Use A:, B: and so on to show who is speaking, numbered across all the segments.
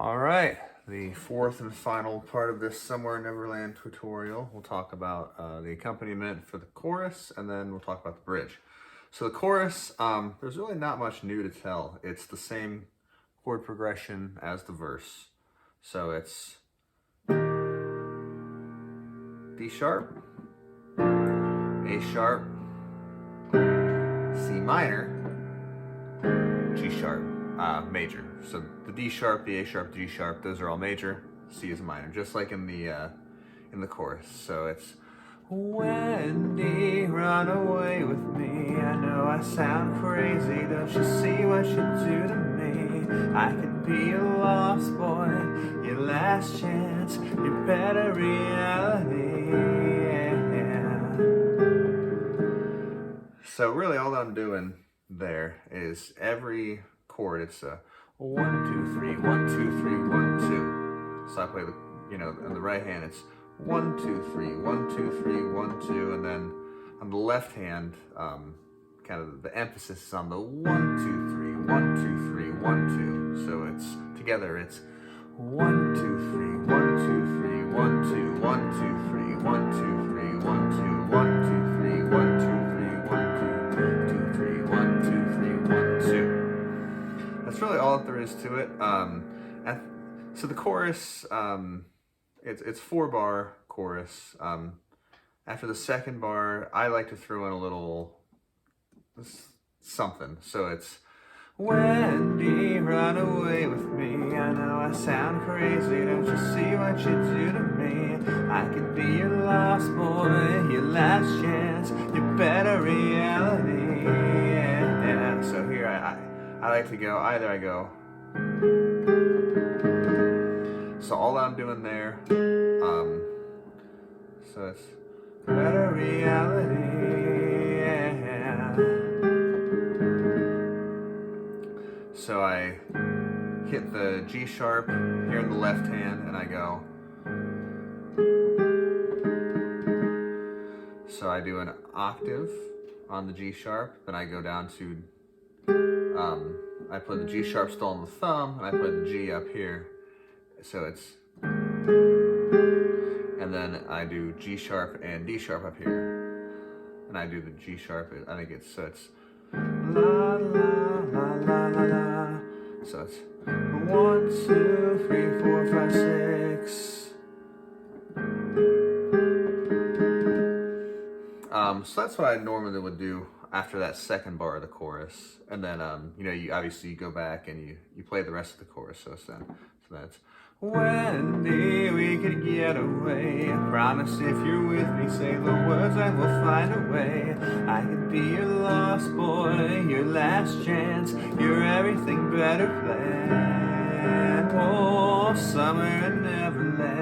A: All right, the fourth and final part of this Somewhere in Neverland tutorial. We'll talk about the accompaniment for the chorus, and then we'll talk about the bridge. So the chorus, there's really not much new to tell. It's the same chord progression as the verse. So it's D sharp, A sharp, C minor, G sharp, major. So the D sharp, the A sharp, G sharp, those are all major. C is minor, just like in the chorus. So it's Wendy, run away with me. I know I sound crazy. Don't you see what you do to me? I could be your lost boy, your last chance, your better reality. Yeah. So really all I'm doing there is every chord, it's a 1, 2, 3, 1, 2, 3, 1, 2. So I play on the right hand, it's 1, 2, 3, 1, 2, 3, 1, 2, and then on the left hand, kind of the emphasis is on the 1, 2, 3, 1, 2, 3, 1, 2. So it's together, it's 1, 2, 3, 1, 2, 3, 1, 2, 1, 2, 3, 1, 2, 3, 1, 2, 1, 2, 3, 1, 2, 3, 1, 2, 3, 1, 2, 3, 1, 2. That's really all that there is to it. So the chorus, it's 4-bar chorus. After the second bar, I like to throw in a little something. So it's Wendy, run away with me. I know I sound crazy. Don't you see what you do to me? I could be your lost boy, your last chance, your better reality. Yeah. So here I like to go, I go. So all I'm doing there, so it's better reality, yeah. So I hit the G sharp here in the left hand and I go. So I do an octave on the G sharp, then I go down to, I play the G sharp still on the thumb, and I play the G up here. So it's, and then I do G sharp and D sharp up here. And I do the G sharp, I think it's, so it's la la la la la la. So it's 1, 2, 3, 4, 5, 6. So that's what I normally would do after that second bar of the chorus. And then, you obviously go back and you play the rest of the chorus. So that's Wendy, we could get away. I promise if you're with me, say the words and we'll find a way. I could be your lost boy, your last chance, your everything better plan. Oh, summer in Neverland.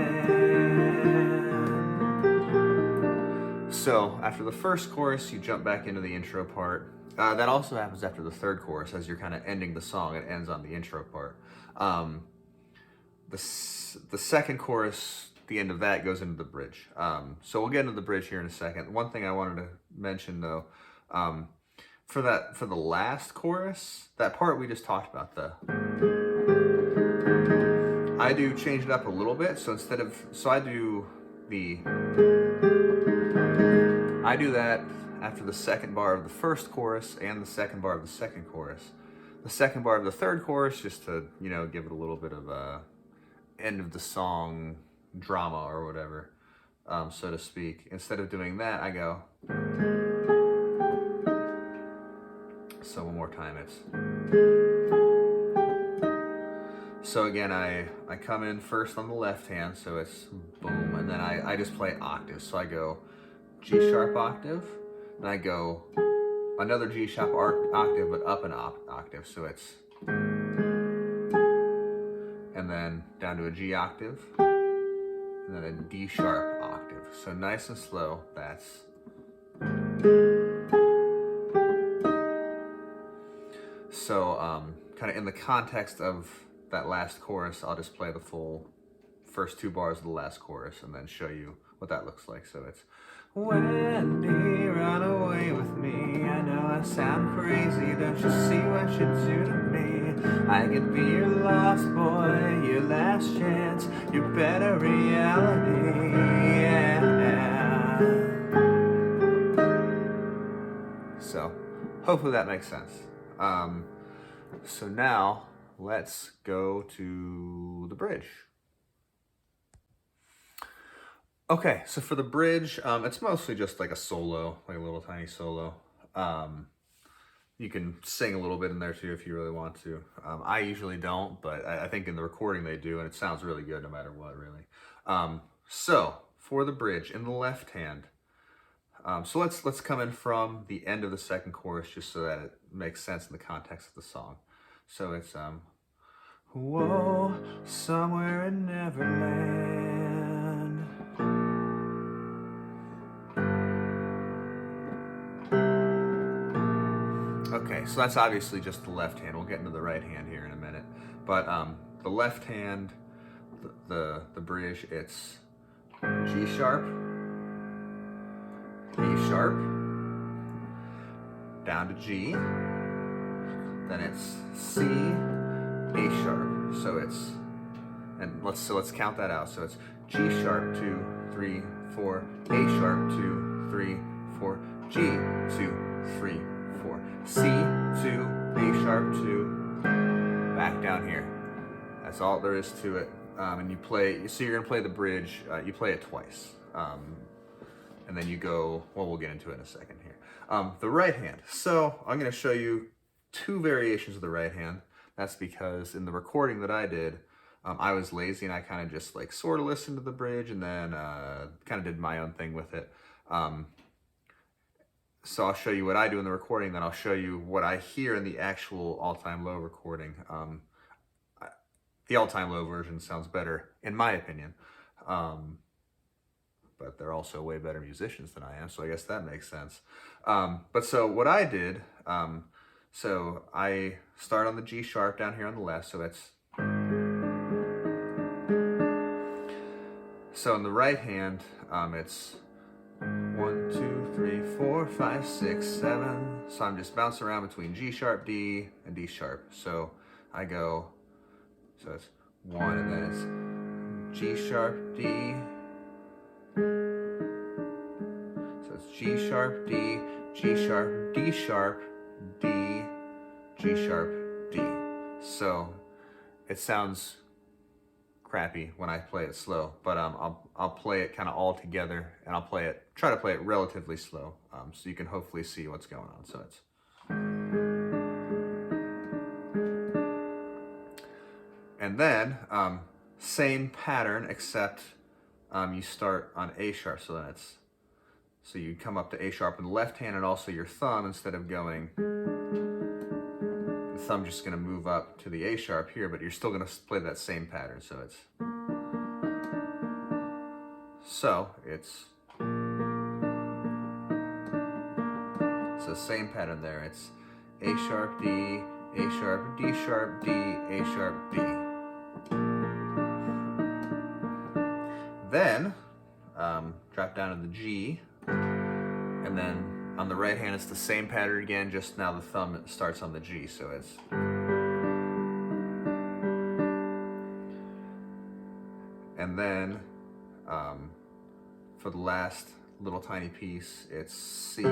A: So after the first chorus, you jump back into the intro part. That also happens after the third chorus. As you're kind of ending the song, it ends on the intro part. The second chorus, the end of that goes into the bridge. So we'll get into the bridge here in a second. One thing I wanted to mention though, for the last chorus, that part we just talked about, I do change it up a little bit. So I do that after the second bar of the first chorus and the second bar of the second chorus. The second bar of the third chorus, just to, give it a little bit of a end of the song drama or whatever, so to speak. Instead of doing that, I go. So one more time, it's. So again, I come in first on the left hand, so it's boom, and then I just play octaves. So I go G sharp octave, then I go another G sharp octave, but up an octave. So it's, and then down to a G octave, and then a D sharp octave. So nice and slow, that's. So kind of in the context of that last chorus, I'll just play the full first 2 bars of the last chorus and then show you what that looks like. So it's Wendy, run away with me. I know I sound crazy. Don't you see what you do to me? I could be your lost boy, your last chance, your better reality. Yeah. So, hopefully that makes sense. So now, let's go to the bridge. Okay, so for the bridge, it's mostly just like a solo, like a little tiny solo. You can sing a little bit in there too if you really want to. I usually don't, but I think in the recording they do, and it sounds really good no matter what, really. So for the bridge, in the left hand, so let's come in from the end of the second chorus just so that it makes sense in the context of the song. So it's whoa, somewhere in Neverland. Okay, so that's obviously just the left hand. We'll get into the right hand here in a minute. But the left hand, the bridge, it's G sharp, A sharp, down to G, then it's C, A sharp. So it's, and let's count that out. So it's G sharp 2, 3, 4, A sharp 2, 3, 4, G 2, 3, 4, C 2, A sharp 2, back down here. That's all there is to it. And you play, so you're gonna play the bridge, you play it twice. And then you go, well, we'll get into it in a second here. The right hand. So I'm gonna show you two variations of the right hand. That's because in the recording that I did, I was lazy and I kind of just like sort of listened to the bridge and then kind of did my own thing with it. So I'll show you what I do in the recording, then I'll show you what I hear in the actual all-time low recording. The all-time low version sounds better, in my opinion. But they're also way better musicians than I am, so I guess that makes sense. But so what I did, so I start on the G sharp down here on the left, so that's... So in the right hand, it's 1, 2, 3, 4, 5, 6, 7. So I'm just bouncing around between G sharp, D, and D sharp. So I go, so it's 1, and then it's G sharp, D. So it's G sharp, D, G sharp, D sharp, D, G sharp, D. So it sounds crappy when I play it slow, but I'll play it kind of all together, and I'll try to play it relatively slow, so you can hopefully see what's going on. So it's, and then same pattern except you start on A sharp. So then it's, so you come up to A sharp in the left hand, and also your thumb, instead of going, the thumb just going to move up to the A sharp here, but you're still going to play that same pattern. So it's, so same pattern there. It's A sharp, D, A sharp, D sharp, D, A sharp, D. Then drop down to the G, and then on the right hand it's the same pattern again, just now the thumb starts on the G. So it's, and then for the last little tiny piece, it's C.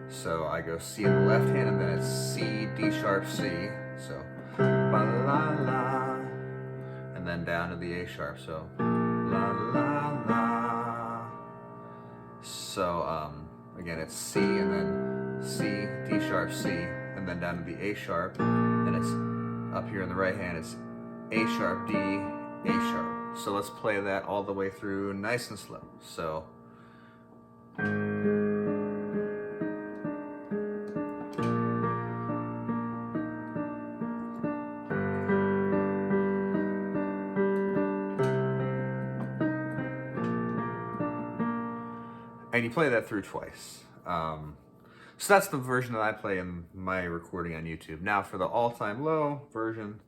A: So I go C in the left hand, and then it's C, D sharp, C. So ba la la, and then down to the A sharp. So la la la. So again, it's C, and then C, D sharp, C, and then down to the A sharp. And it's up here in the right hand, it's A sharp, D, A sharp. So let's play that all the way through nice and slow. So and you play that through twice. So that's the version that I play in my recording on YouTube. Now for the all-time low version,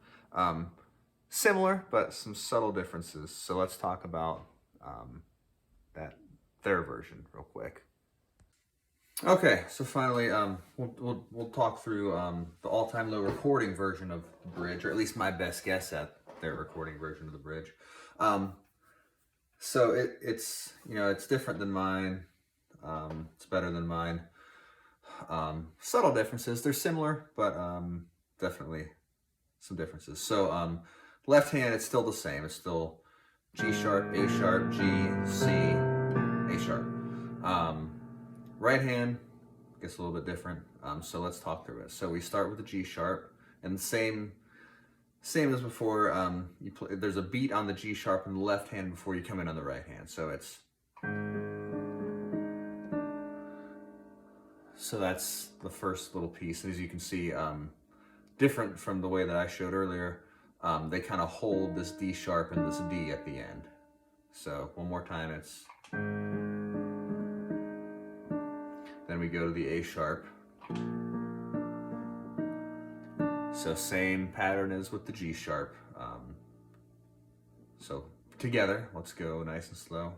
A: similar, but some subtle differences. So let's talk about their version real quick. Okay, so finally, we'll talk through the all-time low recording version of the bridge, or at least my best guess at their recording version of the bridge. So it's it's different than mine. It's better than mine. Subtle differences. They're similar, but definitely some differences. So left hand, it's still the same. It's still G sharp, A sharp, G, C, A sharp. Right hand gets a little bit different. So let's talk through it. So we start with the G sharp, and the same as before. There's a beat on the G sharp in the left hand before you come in on the right hand. So that's the first little piece. And as you can see, different from the way that I showed earlier, they kind of hold this D sharp and this D at the end. So one more time, it's... Then we go to the A sharp. So same pattern as with the G sharp. So together, let's go nice and slow.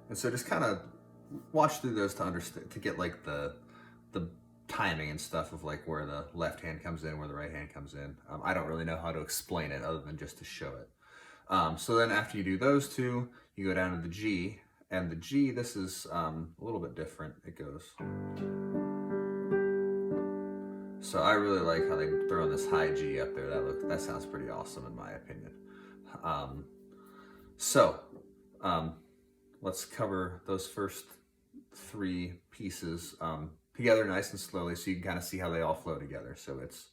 A: And so just kind of watch through those to understand, to get like the timing and stuff of like where the left hand comes in, where the right hand comes in. I don't really know how to explain it other than just to show it. So then after you do those two, you go down to the G, and the G, this is a little bit different. It goes. So I really like how they throw this high G up there. That sounds pretty awesome in my opinion. Let's cover those first three pieces together nice and slowly so you can kind of see how they all flow together. So it's...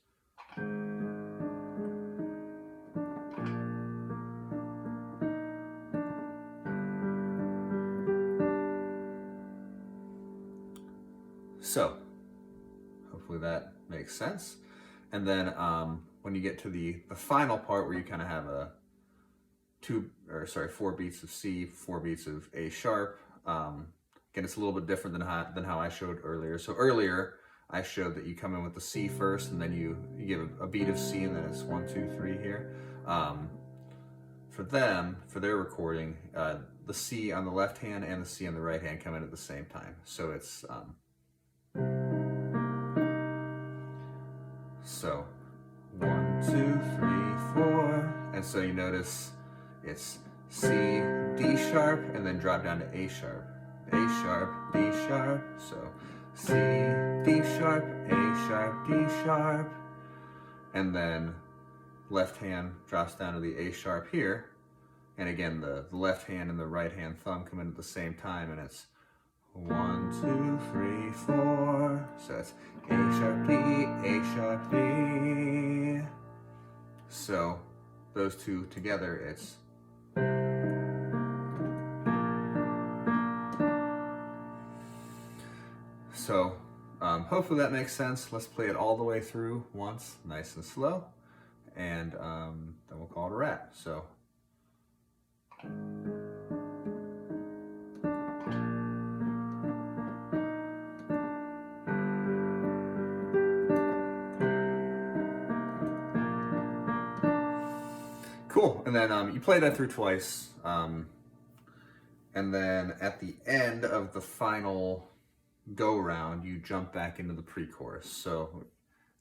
A: So hopefully that makes sense. And then when you get to the final part where you kind of have four beats of C, 4 beats of A sharp. Again, it's a little bit different than how I showed earlier. So earlier, I showed that you come in with the C first, and then you give a beat of C, and then it's 1, 2, 3 here. For their recording, the C on the left hand and the C on the right hand come in at the same time. So it's... So 1, 2, 3, 4, and so you notice it's C, D sharp, and then drop down to A sharp. A sharp, D sharp, so C, D sharp, A sharp, D sharp, and then left hand drops down to the A sharp here, and again the left hand and the right hand thumb come in at the same time, and it's 1, 2, 3, 4, so it's A sharp, D, A sharp, D. So those two together, it's... So hopefully that makes sense. Let's play it all the way through once, nice and slow, and then we'll call it a wrap. So. Cool, and then you play that through twice, and then at the end of the final go round, you jump back into the pre-chorus. So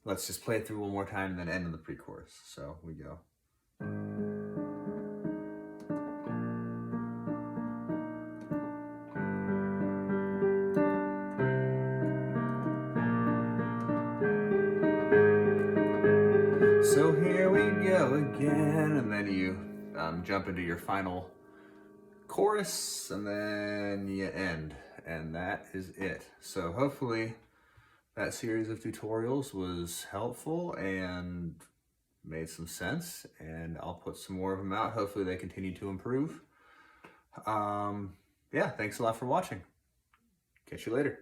A: let's just play it through one more time and then end in the pre-chorus. So we go. So here we go again, and then you jump into your final chorus, and then you end, and that is it. So hopefully that series of tutorials was helpful and made some sense, and I'll put some more of them out. Hopefully they continue to improve. Yeah, thanks a lot for watching. Catch you later.